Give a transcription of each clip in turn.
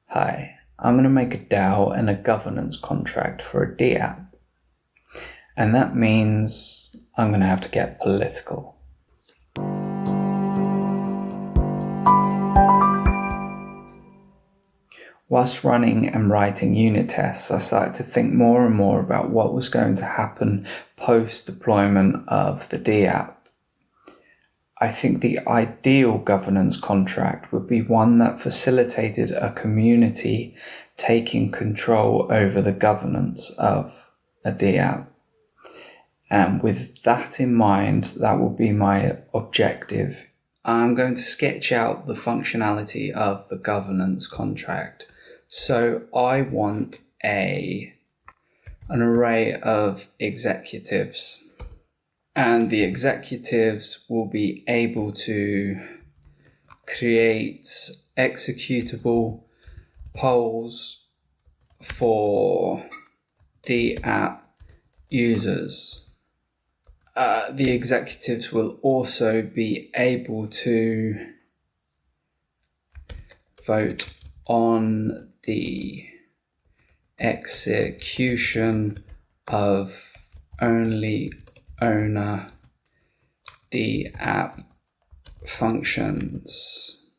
Hi, I'm going to make a DAO and a governance contract for a DApp. And that means I'm going to have to get political. Whilst running and writing unit tests, I started to think more and more about what was going to happen post-deployment of the DApp. I think the ideal governance contract would be one that facilitated a community taking control over the governance of a DApp. And with that in mind, that will be my objective. I'm going to sketch out the functionality of the governance contract. So I want an array of executives, and the executives will be able to create executable polls for DApp users. The executives will also be able to vote on the execution of only owner DApp functions.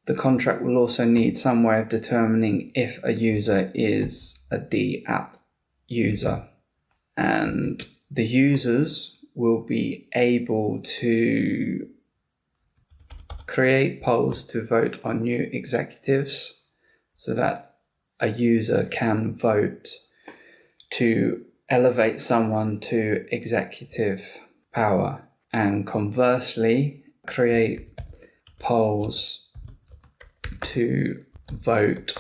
The contract will also need some way of determining if a user is a DApp user, and the users will be able to create polls to vote on new executives so that a user can vote to elevate someone to executive power, and conversely create polls to vote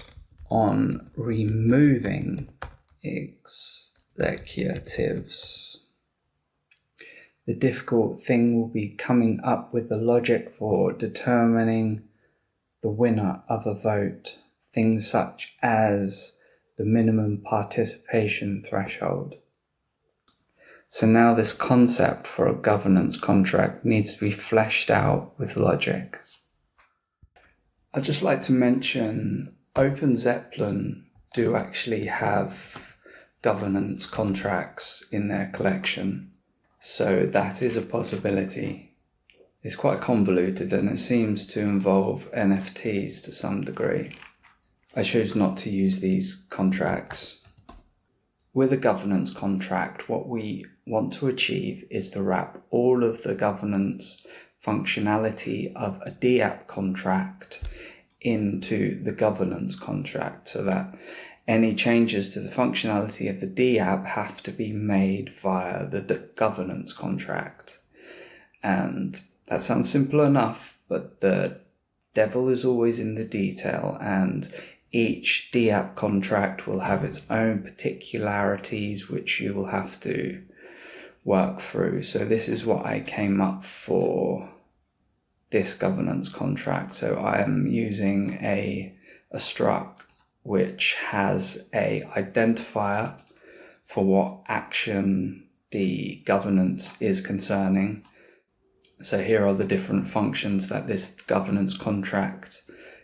on removing executives. The difficult thing will be coming up with the logic for determining the winner of a vote, things such as the minimum participation threshold. So now this concept for a governance contract needs to be fleshed out with logic. I'd just like to mention OpenZeppelin do actually have governance contracts in their collection. So that is a possibility. It's quite convoluted and it seems to involve NFTs to some degree. I chose not to use these contracts. With a governance contract, what we want to achieve is to wrap all of the governance functionality of a DApp contract into the governance contract, so that any changes to the functionality of the DApp have to be made via the governance contract. And that sounds simple enough, but the devil is always in the detail, and each DApp contract will have its own particularities which you will have to work through. So this is what I came up for this governance contract. So I am using a struct which has a identifier for what action the governance is concerning. So here are the different functions that this governance contract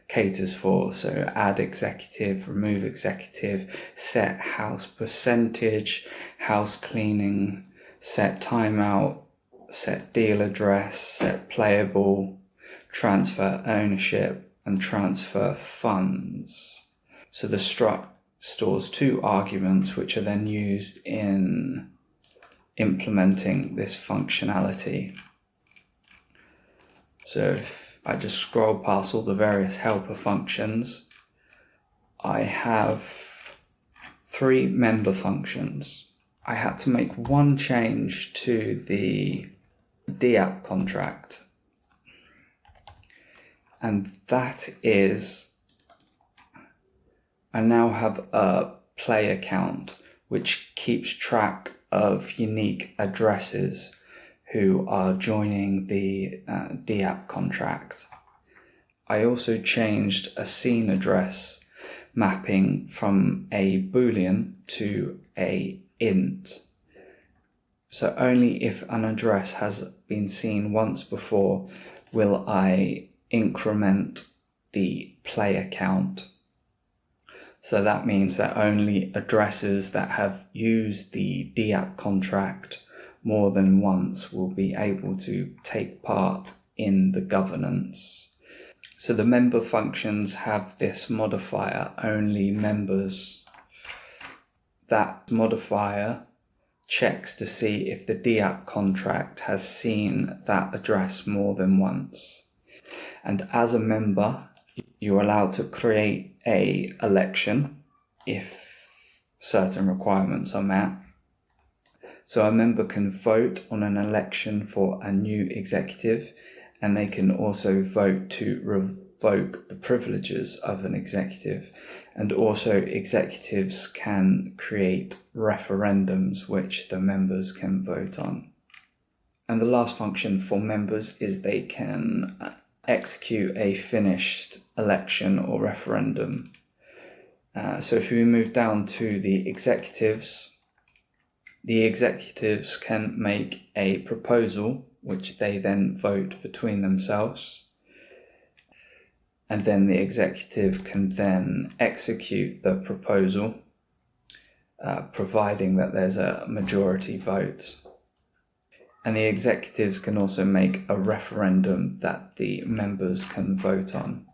caters for. So add executive, remove executive, set house percentage, house cleaning, set timeout, set deal address, set playable, transfer ownership, and transfer funds. So the struct stores two arguments which are then used in implementing this functionality. So if I just scroll past all the various helper functions, I have 3 member functions. I had to make one change to the DApp contract, and that is I now have a play account which keeps track of unique addresses who are joining the DApp contract. I also changed a scene address mapping from a boolean to a int. So only if an address has been seen once before will I increment the player count. So that means that only addresses that have used the DApp contract more than once will be able to take part in the governance. So the member functions have this modifier, only members. That modifier checks to see if the DApp contract has seen that address more than once. And as a member, you're allowed to create an election if certain requirements are met. So a member can vote on an election for a new executive, and they can also vote to revoke the privileges of an executive. And also executives can create referendums which the members can vote on. And the last function for members is they can execute a finished election or referendum. So if we move down to the executives can make a proposal which they then vote between themselves, and then the executive can then execute the proposal, providing that there's a majority vote. And the executives can also make a referendum that the members can vote on.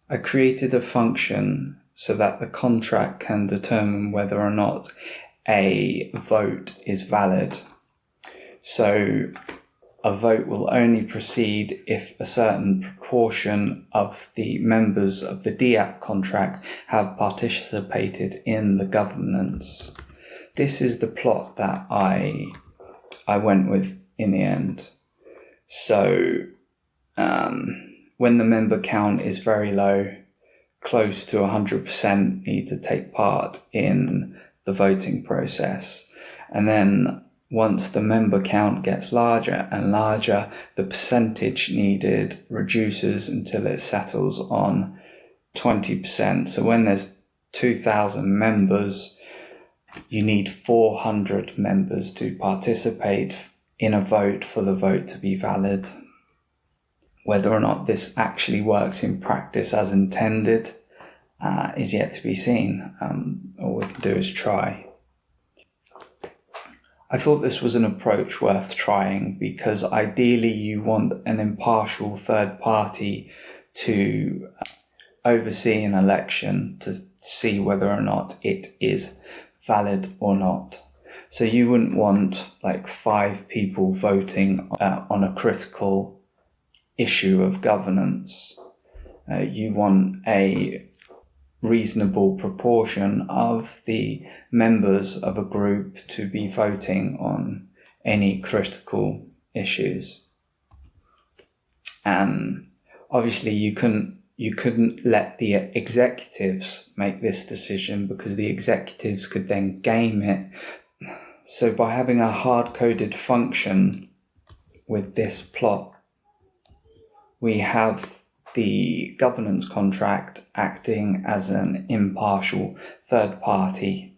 I created a function so that the contract can determine whether or not a vote is valid. So a vote will only proceed if a certain proportion of the members of the DApp contract have participated in the governance. This is the plot that I went with in the end. So when the member count is very low, close to 100% need to take part in the voting process. And then once the member count gets larger and larger, the percentage needed reduces until it settles on 20%. So when there's 2,000 members, you need 400 members to participate in a vote for the vote to be valid. Whether or not this actually works in practice as intended is yet to be seen. All we can do is try. I thought this was an approach worth trying because ideally you want an impartial third party to oversee an election to see whether or not it is valid or not. So you wouldn't want like 5 people voting on a critical issue of governance. You want a reasonable proportion of the members of a group to be voting on any critical issues. And obviously you couldn't let the executives make this decision because the executives could then game it. So by having a hard-coded function with this plot, we have the governance contract acting as an impartial third party.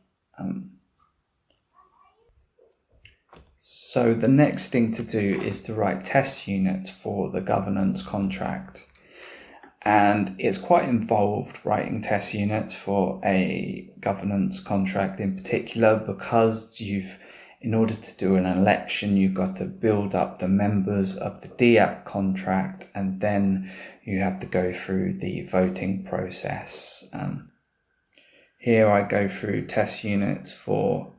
So the next thing to do is to write test units for the governance contract. And it's quite involved writing test units for a governance contract in particular because in order to do an election, you've got to build up the members of the DApp contract, and then you have to go through the voting process. Here I go through test units for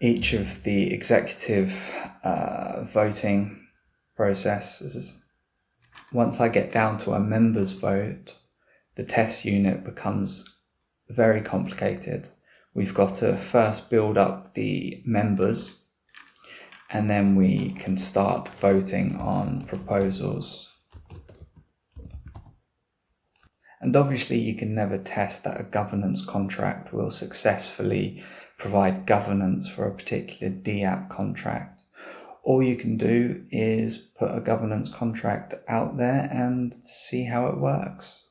each of the executive voting processes. Once I get down to a members vote, the test unit becomes very complicated. We've got to first build up the members, and then we can start voting on proposals. And obviously you can never test that a governance contract will successfully provide governance for a particular DApp contract. All you can do is put a governance contract out there and see how it works.